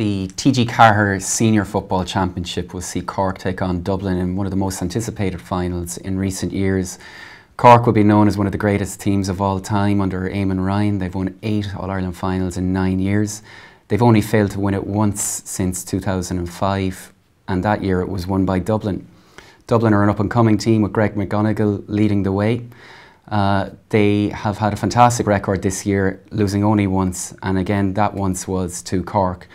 The TG Carter Senior Football Championship will see Cork take on Dublin in one of the most anticipated finals in recent years. Cork will be known as one of the greatest teams of all time under Eamon Ryan. They've won 8 All-Ireland finals in 9 years. They've only failed to win it once since 2005, and that year it was won by Dublin. Dublin are an up-and-coming team with Greg McGonigal leading the way. They have had a fantastic record this year, losing only once, and again that once was to Cork.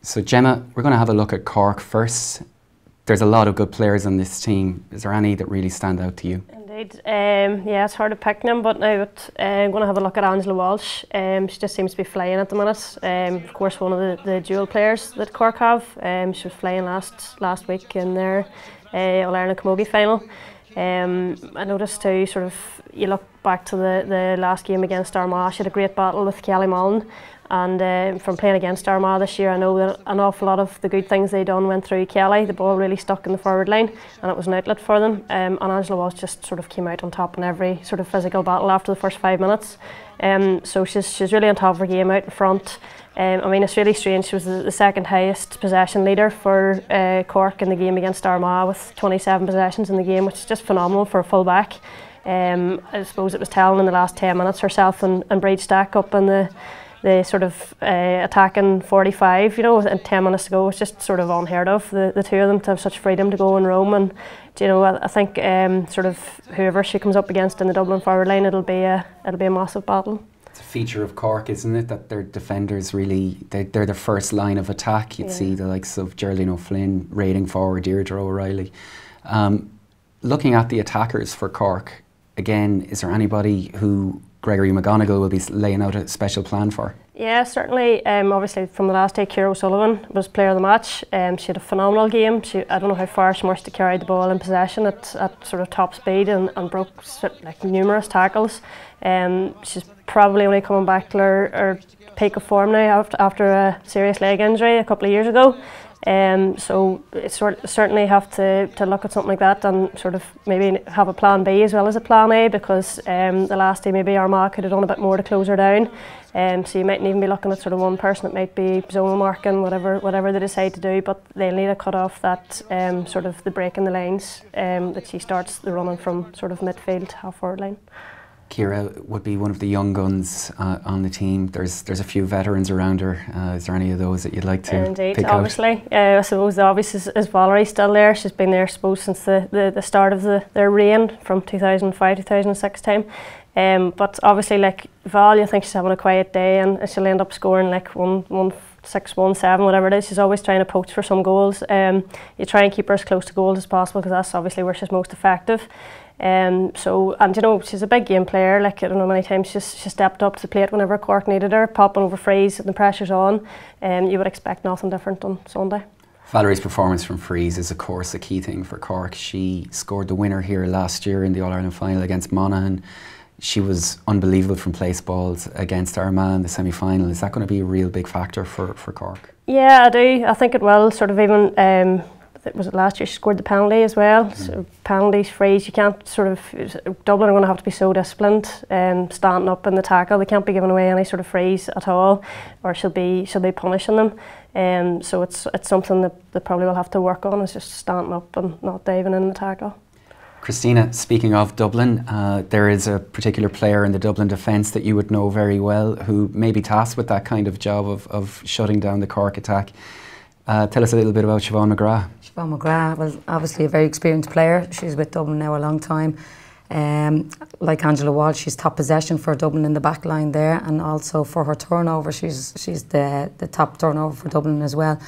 So Gemma, we're going to have a look at Cork first. There's a lot of good players on this team. Is there any that really stand out to you? Indeed. Yeah, it's hard to pick them, but now I'm going to have a look at Angela Walsh. She just seems to be flying at the minute. Of course, one of the dual players that Cork have. She was flying last week in their All-Ireland Camogie final. I noticed too, sort of, you look back to the last game against Armagh, she had a great battle with Kelly Mullen. And from playing against Armagh this year, I know that an awful lot of the good things they done went through Kelly. The ball really stuck in the forward line, and it was an outlet for them. And Angela Walsh just sort of came out on top in every sort of physical battle after the first 5 minutes. So she's really on top of her game out in front. I mean, it's really strange. She was the second highest possession leader for Cork in the game against Armagh with 27 possessions in the game, which is just phenomenal for a full back. I suppose it was telling in the last 10 minutes herself and Breed Stack up in the sort of attacking 45, you know, and 10 minutes to go. It's just sort of unheard of, the two of them to have such freedom to go and roam. And you know, I think sort of whoever she comes up against in the Dublin forward line, it'll be a massive battle. It's a feature of Cork, isn't it, that their defenders really, they're the first line of attack. You'd see the likes of Geraldine O'Flynn raiding forward, Deirdre O'Reilly. Looking at the attackers for Cork, again, is there anybody who Gregory McGonigal will be laying out a special plan for? Yeah, certainly. Obviously, from the last day, Ciara O'Sullivan was player of the match. She had a phenomenal game. I don't know how far she managed to carry the ball in possession at sort of top speed and broke like numerous tackles. She's probably only coming back to her peak of form now after a serious leg injury a couple of years ago. So it's certainly have to look at something like that and sort of maybe have a plan B as well as a plan A, because the last day maybe Armagh could have done a bit more to close her down. So you mightn't even be looking at sort of one person that might be zonal marking, whatever they decide to do, but they'll need to cut off that sort of the break in the lines that she starts the running from sort of midfield, half forward line. Ciara would be one of the young guns on the team. There's a few veterans around her. Is there any of those that you'd like to pick out? Obviously. I suppose the obvious is Valerie still there. She's been there, I suppose, since the start of their reign from 2005, 2006 time. But obviously, like Val, I think she's having a quiet day and she'll end up scoring like 1-6, 1-7, whatever it is. She's always trying to poach for some goals. You try and keep her as close to goals as possible, because that's obviously where she's most effective. And you know, she's a big game player. Like, I don't know, many times she stepped up to the plate whenever Cork needed her, popping over frees and the pressure's on. You would expect nothing different on Sunday. Valerie's performance from frees is of course a key thing for Cork. She scored the winner here last year in the All-Ireland final against Monaghan. She was unbelievable from place balls against Armagh in the semi-final. Is that going to be a real big factor for Cork? Yeah, I do. I think it will. Sort of even was it last year she scored the penalty as well. So penalties, frees, you can't sort of, Dublin are going to have to be so disciplined standing up in the tackle. They can't be giving away any sort of frees at all, or she'll be punishing them. So it's something that they probably will have to work on, is just standing up and not diving in the tackle. Christina, speaking of Dublin, there is a particular player in the Dublin defence that you would know very well who may be tasked with that kind of job of shutting down the Cork attack. Tell us a little bit about Siobhan McGrath. Siobhan McGrath was obviously a very experienced player. She's with Dublin now a long time. Like Angela Walsh, she's top possession for Dublin in the back line there, and also for her turnover, she's the top turnover for Dublin as well.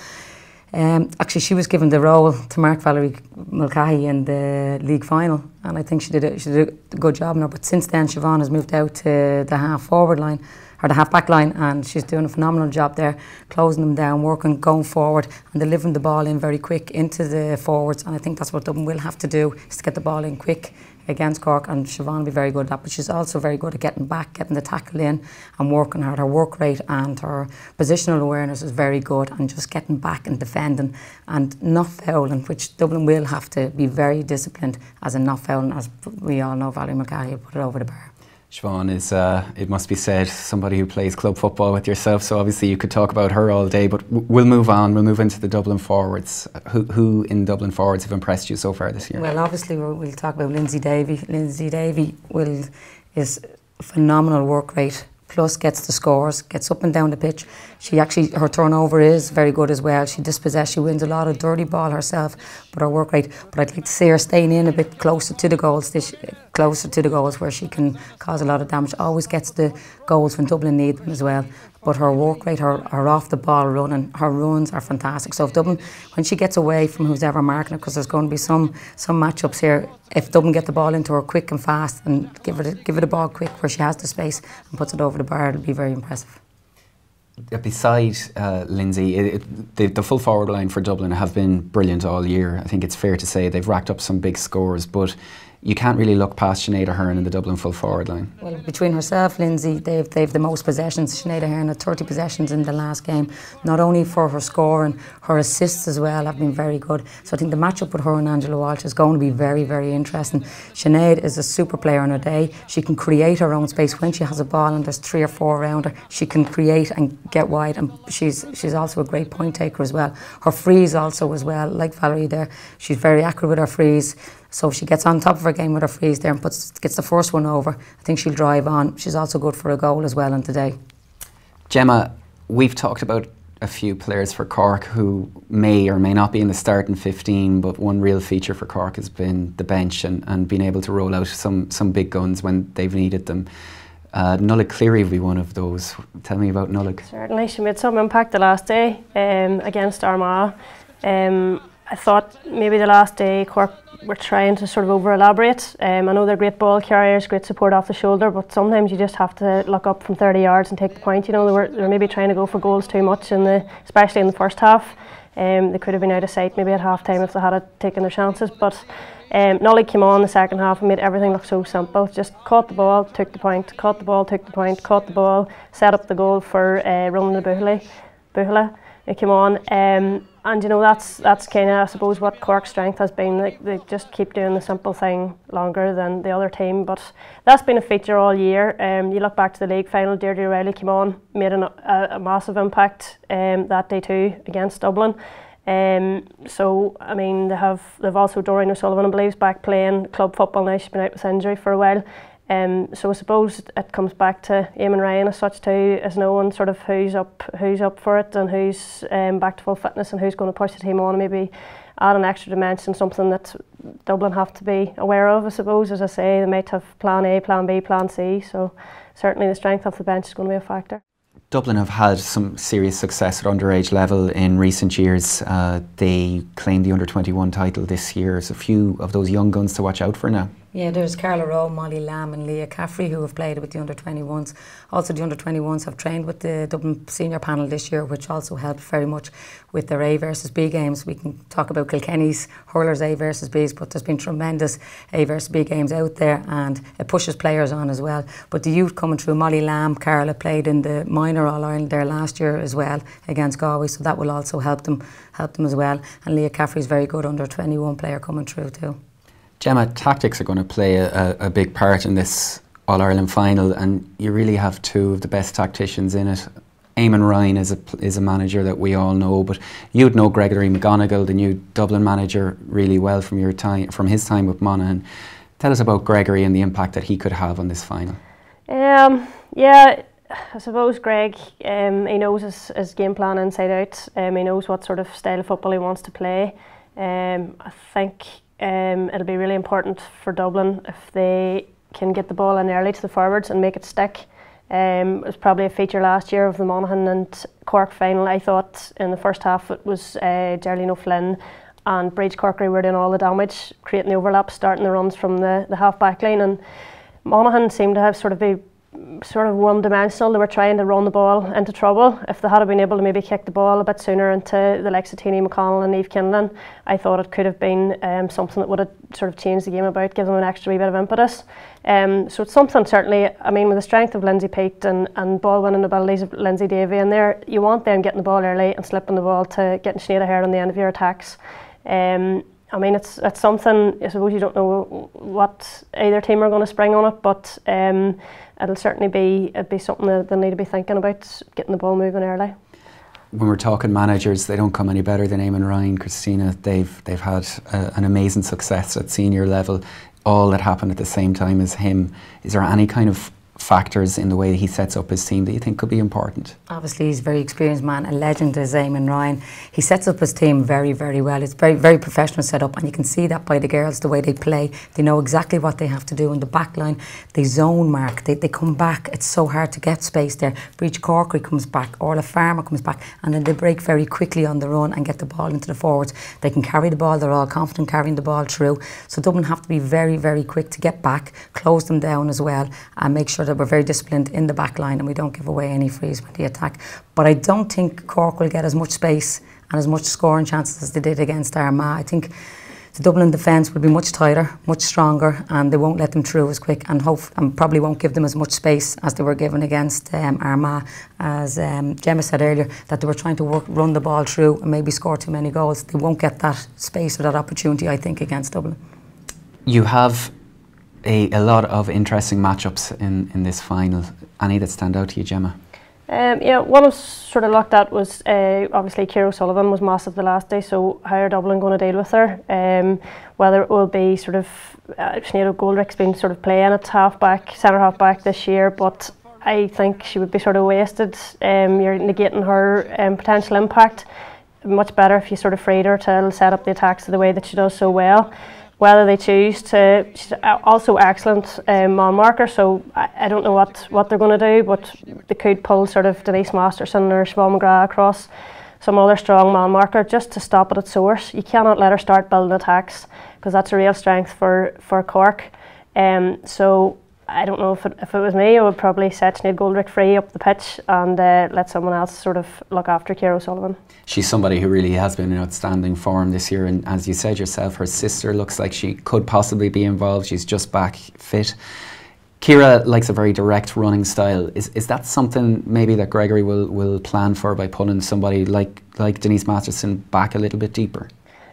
Actually, she was given the role to mark Valerie Mulcahy in the league final, and I think she did a good job now. But since then, Siobhan has moved out to the half forward line, or the half back line, and she's doing a phenomenal job there, closing them down, working, going forward, and delivering the ball in very quick into the forwards. And I think that's what Dublin will have to do, is to get the ball in quick against Cork, and Siobhan will be very good at that. But she's also very good at getting back, getting the tackle in and working hard. Her work rate and her positional awareness is very good, and just getting back and defending and not fouling, which Dublin will have to be very disciplined as in not fouling, as we all know Valerie Mulcahy put it over the bar. Siobhan is, it must be said, somebody who plays club football with yourself, so obviously you could talk about her all day, but we'll move on. We'll move into the Dublin forwards. Who in Dublin forwards have impressed you so far this year? Well, obviously we'll talk about Lindsay Davey. Lindsay Davey is phenomenal work rate, plus gets the scores, gets up and down the pitch. Her turnover is very good as well. She dispossesses, she wins a lot of dirty ball herself, but her work rate. But I'd like to see her staying in a bit closer to the goals, where she can cause a lot of damage. Always gets the goals when Dublin need them as well. But her work rate, her off the ball running, her runs are fantastic. So if Dublin, when she gets away from who's ever marking her, because there's going to be some matchups here, if Dublin get the ball into her quick and fast and give her the ball quick where she has the space and puts it over the bar, it'll be very impressive. Beside Lindsay, the full forward line for Dublin have been brilliant all year. I think it's fair to say they've racked up some big scores, but you can't really look past Sinead Ahern in the Dublin full forward line. Well, between herself, Lindsay, they've the most possessions. Sinead Ahern had 30 possessions in the last game, not only for her scoring, her assists as well have been very good. So I think the matchup with her and Angela Walsh is going to be very, very interesting. Sinead is a super player on her day. She can create her own space when she has a ball and there's 3 or 4 around her. She can create and get wide, and she's also a great point taker as well. Her frees also as well, like Valerie there, she's very accurate with her frees. So if she gets on top of her game with her frees there and gets the first one over, I think she'll drive on. She's also good for a goal as well on today. Gemma, we've talked about a few players for Cork who may or may not be in the starting 15, but one real feature for Cork has been the bench and being able to roll out some big guns when they've needed them. Nollaig Cleary will be one of those. Tell me about Nollaig. Certainly, she made some impact the last day against Armagh. I thought maybe the last day Cork were trying to sort of over-elaborate. I know they're great ball carriers, great support off the shoulder, but sometimes you just have to look up from 30 yards and take the point. You know, they were maybe trying to go for goals too much, especially in the first half. They could have been out of sight maybe at half-time if they had taken their chances, but Nollaig came on the second half and made everything look so simple. Just caught the ball, took the point, caught the ball, took the point, caught the ball, set up the goal for running the Begley. It came on, and you know that's kind of, I suppose, what Cork's strength has been. They just keep doing the simple thing longer than the other team, but that's been a feature all year. You look back to the league final, Deirdre O'Reilly came on, made a massive impact that day too against Dublin. So I mean they've also Doreen O'Sullivan, I believe, is back playing club football now. She's been out with injury for a while. So I suppose it comes back to Eamon Ryan as such too, as knowing sort of who's up for it and who's back to full fitness and who's going to push the team on and maybe add an extra dimension, something that Dublin have to be aware of, I suppose. As I say, they might have plan A, plan B, plan C, so certainly the strength of the bench is going to be a factor. Dublin have had some serious success at underage level in recent years. They claimed the under-21 title this year. There's a few of those young guns to watch out for now. Yeah, there's Carla Rowe, Molly Lamb and Leah Caffrey who have played with the under-21s. Also the under-21s have trained with the Dublin senior panel this year, which also helped very much with their A versus B games. We can talk about Kilkenny's hurlers A versus Bs, but there's been tremendous A versus B games out there and it pushes players on as well. But the youth coming through, Molly Lamb, Carla played in the minor All-Ireland there last year as well against Galway, so that will also help them as well. And Leah Caffrey's very good under-21 player coming through too. Gemma, tactics are going to play a big part in this All-Ireland final, and you really have two of the best tacticians in it. Eamon Ryan is a manager that we all know, but you'd know Gregory McGonigal, the new Dublin manager, really well from his time with Monaghan. Tell us about Gregory and the impact that he could have on this final. Yeah, I suppose Greg, he knows his game plan inside out. He knows what sort of style of football he wants to play. I think it'll be really important for Dublin if they can get the ball in early to the forwards and make it stick. It was probably a feature last year of the Monaghan and Cork final. I thought in the first half it was Geraldine O'Flynn and Breach Corkery were doing all the damage, creating the overlaps, starting the runs from the half back line, and Monaghan seemed to have sort of one-dimensional. They were trying to run the ball into trouble. If they had been able to maybe kick the ball a bit sooner into the likes of Teenie McConnell and Eve Kinlan, I thought it could have been something that would have sort of changed the game about, give them an extra wee bit of impetus. So it's something certainly, I mean, with the strength of Lindsay Peat and ball-winning abilities of Lindsay Davey in there, you want them getting the ball early and slipping the ball to getting Sinead Ahern on the end of your attacks. I mean, it's something, I suppose you don't know what either team are going to spring on it, but it'll certainly be something that they need to be thinking about, getting the ball moving early. When we're talking managers, they don't come any better than Eamon Ryan. Christina, they've had an amazing success at senior level, all that happened at the same time as him. Is there any kind of factors in the way he sets up his team that you think could be important? Obviously he's a very experienced man, a legend is Eamon Ryan. He sets up his team very, very well. It's very, very professional setup, and you can see that by the girls, the way they play. They know exactly what they have to do in the back line. They zone mark, they come back. It's so hard to get space there. Breach Corkery comes back, Orla Farmer comes back, and then they break very quickly on the run and get the ball into the forwards. They can carry the ball, they're all confident carrying the ball through. So Dublin have to be very, very quick to get back, close them down as well, and make sure that we're very disciplined in the back line and we don't give away any frees with the attack. But I don't think Cork will get as much space and as much scoring chances as they did against Armagh. I think the Dublin defence will be much tighter, much stronger, and they won't let them through as quick, and probably won't give them as much space as they were given against Armagh. As Gemma said earlier, that they were trying to run the ball through and maybe score too many goals. They won't get that space or that opportunity, I think, against Dublin. You have a lot of interesting matchups in this final. Any that stand out to you, Gemma? Yeah, one I was sort of looked at was obviously Ciara O'Sullivan was massive the last day, so how are Dublin going to deal with her? Whether it will be sort of Sinead Goldrick's been sort of playing at centre half back this year, but I think she would be sort of wasted. You're negating her potential impact. Much better if you sort of freed her to set up the attacks the way that she does so well. Whether they choose to, she's also excellent man marker, so I don't know what they're going to do, but they could pull sort of Denise Masterson or Siobhan McGrath across some other strong man marker just to stop it at source. You cannot let her start building attacks, because that's a real strength for Cork. So I don't know, if it was me, I would probably set Sinead Goldrick free up the pitch and let someone else sort of look after Ciara O'Sullivan. She's somebody who really has been in outstanding form this year, and as you said yourself, her sister looks like she could possibly be involved. She's just back fit. Ciara likes a very direct running style. Is that something maybe that Gregory will plan for by pulling somebody like Denise Masterson back a little bit deeper?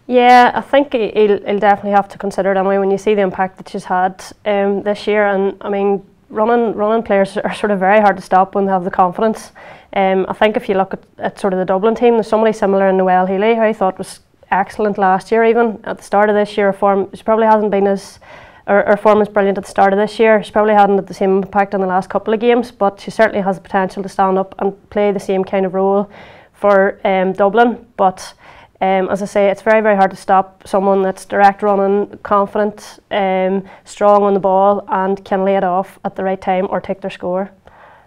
Yeah, I think he'll definitely have to consider it anyway when you see the impact that she's had this year. And I mean, running players are sort of very hard to stop when they have the confidence. I think if you look at sort of the Dublin team, there's somebody similar in Noelle Healy, who I thought was excellent last year. Even at the start of this year, she probably hasn't been her form is brilliant at the start of this year. She probably hadn't had the same impact in the last couple of games, but she certainly has the potential to stand up and play the same kind of role for Dublin. But as I say, it's very, very hard to stop someone that's direct running, confident, strong on the ball, and can lay it off at the right time or take their score.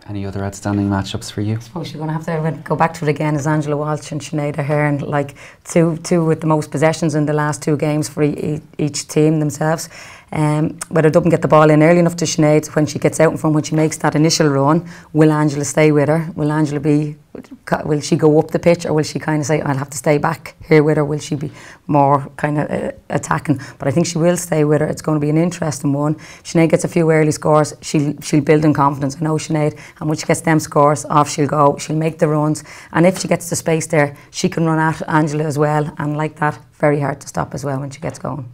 Any other outstanding matchups for you? I suppose you're going to have to go back to it again, as Angela Walsh and Sinead Ahern, like two with the most possessions in the last two games for each team themselves. Whether Dublin get the ball in early enough to Sinead when she gets out in front, when she makes that initial run, will Angela stay with her? Will she go up the pitch, or will she kind of say, I'll have to stay back here with her? Will she be more kind of attacking? But I think she will stay with her. It's going to be an interesting one. Sinead gets a few early scores, she'll build in confidence. I know Sinead, and when she gets them scores, off she'll go. She'll make the runs, and if she gets the space there, she can run at Angela as well, and like that, very hard to stop as well when she gets going.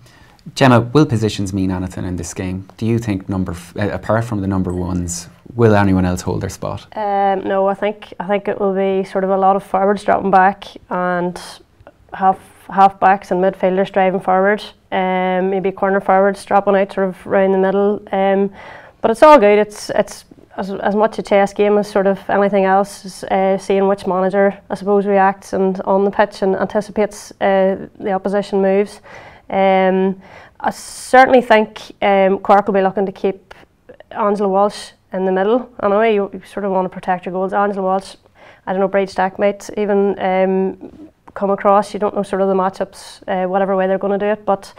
Gemma, will positions mean anything in this game? Do you think, apart from the number ones, will anyone else hold their spot? No, I think it will be sort of a lot of forwards dropping back and half backs and midfielders driving forward. Maybe corner forwards dropping out sort of around the middle. But it's all good. It's as much a chess game as sort of anything else. Seeing which manager, I suppose, reacts and on the pitch and anticipates the opposition moves. I certainly think Cork will be looking to keep Angela Walsh in the middle. I know you sort of want to protect your goals. Angela Walsh, I don't know, Braid Stack might even come across. You don't know sort of the matchups, whatever way they're going to do it, but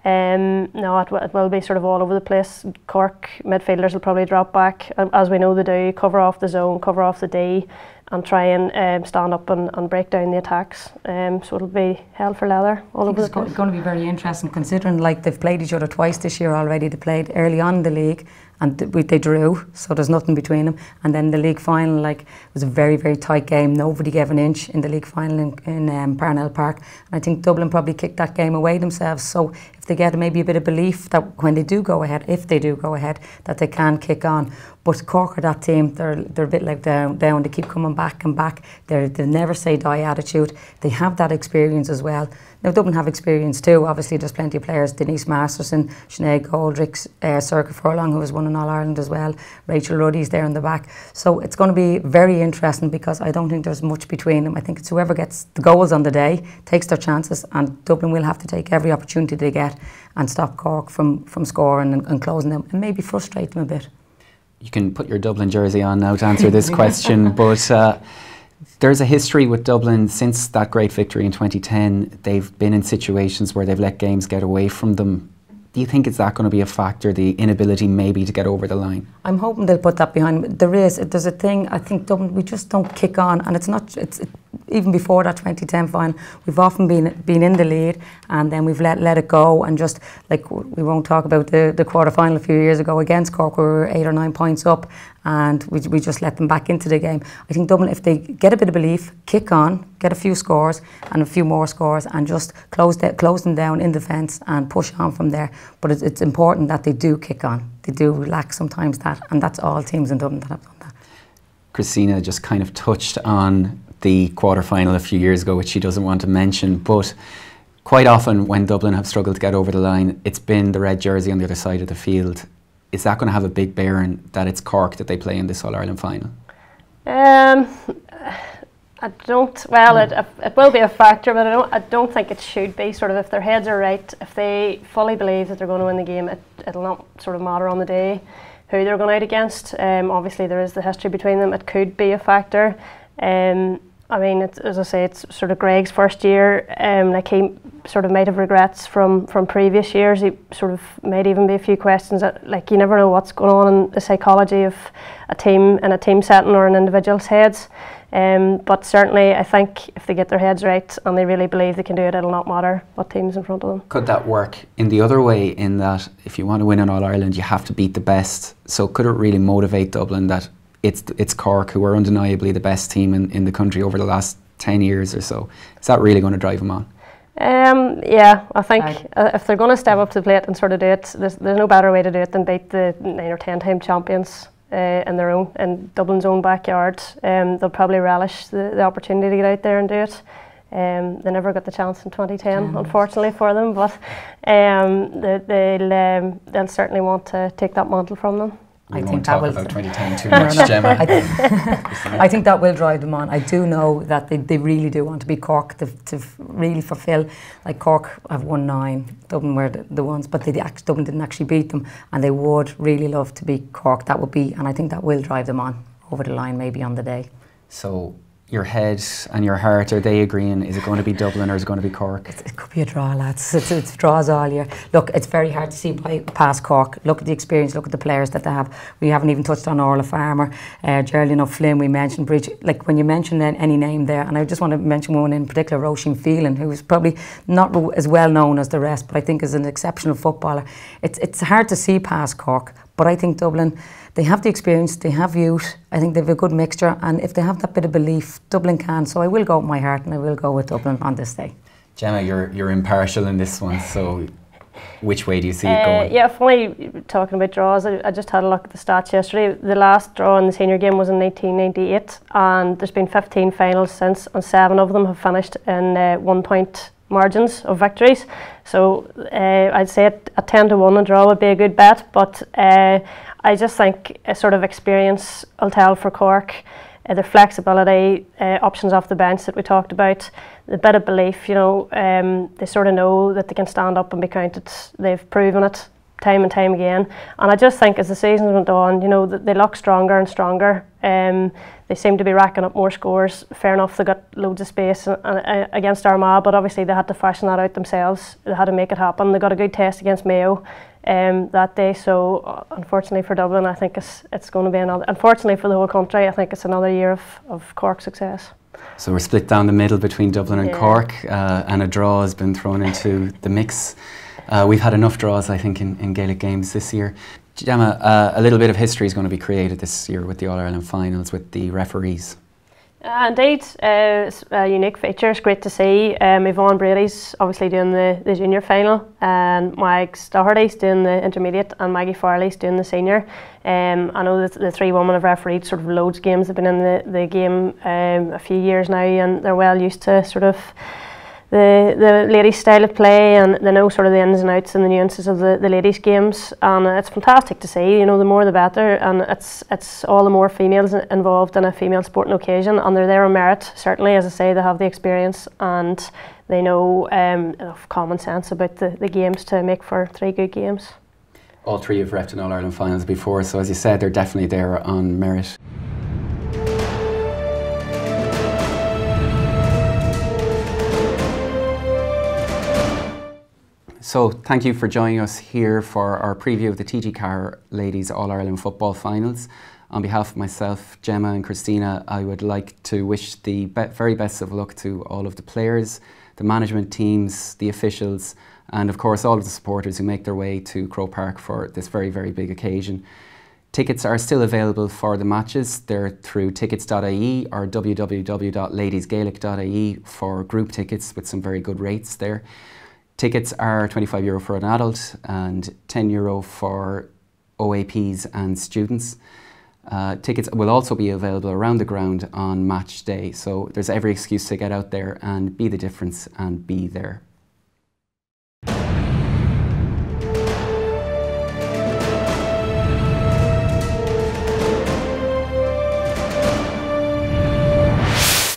no, it will be sort of all over the place. Cork midfielders will probably drop back, as we know they do, cover off the zone, cover off the D, and try and stand up and break down the attacks. So it'll be hell for leather all over the place. It's going to be very interesting, considering like they've played each other twice this year already. They played early on in the league, and they drew, so there's nothing between them. And then the league final, like, it was a very, very tight game. Nobody gave an inch in the league final in Parnell Park. And I think Dublin probably kicked that game away themselves. So if they get maybe a bit of belief that when they do go ahead, if they do go ahead, that they can kick on. But Cork are that team, they're a bit like down, they keep coming back and back. They never say die attitude. They have that experience as well. Now Dublin have experience too, obviously there's plenty of players, Denise Masterson, Sinead Goldrick, Circa Furlong, who has won an All-Ireland as well, Rachel Ruddy's there in the back. So it's going to be very interesting because I don't think there's much between them. I think it's whoever gets the goals on the day, takes their chances, and Dublin will have to take every opportunity they get and stop Cork from scoring and closing them and maybe frustrate them a bit. You can put your Dublin jersey on now to answer this question, but there's a history with Dublin since that great victory in 2010. They've been in situations where they've let games get away from them. Do you think is that going to be a factor, the inability maybe to get over the line? I'm hoping they'll put that behind. There's a thing, I think Dublin, we just don't kick on, and it's even before that 2010 final, we've often been in the lead and then we've let it go, and just like we won't talk about the quarter final a few years ago against Cork, we were 8 or 9 points up and we just let them back into the game. I think Dublin, if they get a bit of belief, kick on, get a few scores and a few more scores and just close them down in defence and push on from there. But it's important that they do kick on. They do lack sometimes that, and that's all teams in Dublin that have done that. Christina just kind of touched on the quarter-final a few years ago, which she doesn't want to mention, but quite often when Dublin have struggled to get over the line, it's been the red jersey on the other side of the field. Is that going to have a big bearing that it's Cork that they play in this All-Ireland final? I don't, well, it will be a factor, but I don't think it should be. Sort of, if their heads are right, if they fully believe that they're going to win the game, it'll not sort of matter on the day who they're going out against. Obviously there is the history between them, it could be a factor. I mean, as I say, it's sort of Greg's first year. Like, he sort of might have regrets from previous years. He sort of might even be a few questions that, like, you never know what's going on in the psychology of a team in a team setting or in individuals' heads. But certainly I think if they get their heads right and they really believe they can do it, it'll not matter what team's in front of them. Could that work in the other way, in that if you want to win an All-Ireland you have to beat the best? So could it really motivate Dublin that it's Cork, who are undeniably the best team in the country over the last 10 years or so? Is that really going to drive them on? Yeah, I think if they're going to step up to the plate and sort of do it, there's no better way to do it than beat the 9 or 10 time champions in Dublin's own backyard. They'll probably relish the opportunity to get out there and do it. They never got the chance in 2010, unfortunately for them, but they'll certainly want to take that mantle from them. I think that will about 2010 too much, Gemma. I think that will drive them on. I do know that they really do want to beat Cork to really fulfil. Like, Cork have won 9, Dublin were the ones, but Dublin didn't actually beat them, and they would really love to beat Cork. That would be, and I think that will drive them on over the line maybe on the day. So your head and your heart, are they agreeing? Is it going to be Dublin or is it going to be Cork? It could be a draw, lads. It's draws all year. Look, it's very hard to see past Cork. Look at the experience, look at the players that they have. We haven't even touched on Orla Farmer, Geraldine O'Flynn, we mentioned Bridge. Like, when you mention any name there, and I just want to mention one in particular, Roisin Phelan, who's probably not as well known as the rest, but I think is an exceptional footballer. It's hard to see past Cork, but I think Dublin, they have the experience, they have youth, I think they have a good mixture, and if they have that bit of belief, Dublin can. So I will go with my heart and I will go with Dublin on this day. Gemma, you're impartial in this one, so which way do you see it going? Yeah, funny talking about draws, I just had a look at the stats yesterday. The last draw in the senior game was in 1998, and there's been 15 finals since, and 7 of them have finished in 1 point margins of victories. So I'd say a 10 to 1 a draw would be a good bet, but I just think a sort of experience will tell for Cork. Their flexibility, options off the bench that we talked about, the bit of belief, you know, they sort of know that they can stand up and be counted. They've proven it time and time again, and I just think as the season went on, you know, they look stronger and stronger. They seem to be racking up more scores. Fair enough, they got loads of space against Armagh, but obviously they had to fashion that out themselves. They had to make it happen. They got a good test against Mayo that day, so unfortunately for Dublin, I think it's going to be another, unfortunately for the whole country, I think it's another year of Cork success. So we're split down the middle between Dublin and Cork, and a draw has been thrown into the mix. We've had enough draws, I think, in Gaelic games this year. Gemma, a little bit of history is going to be created this year with the All-Ireland finals, with the referees. Indeed, it's a unique feature. It's great to see. Yvonne Brady's obviously doing the junior final, and Mike Doherty's doing the intermediate, and Maggie Farley's doing the senior. I know that the three women have refereed sort of loads of games. They've been in the game a few years now, and they're well used to sort of the ladies' style of play, and they know sort of the ins and outs and the nuances of the ladies' games, and it's fantastic to see. You know, the more the better, and it's all the more females involved in a female sporting occasion, and they're there on merit. Certainly, as I say, they have the experience and they know enough common sense about the games to make for three good games. All three have reffed in All-Ireland finals before, so as you said, they're definitely there on merit. So thank you for joining us here for our preview of the TG Car Ladies All-Ireland Football Finals. On behalf of myself, Gemma and Christina, I would like to wish the very best of luck to all of the players, the management teams, the officials, and of course all of the supporters who make their way to Croke Park for this very, very big occasion. Tickets are still available for the matches. They're through tickets.ie or www.ladiesgaelic.ie for group tickets with some very good rates there. Tickets are €25 for an adult and €10 for OAPs and students. Tickets will also be available around the ground on match day, so there's every excuse to get out there and be the difference and be there.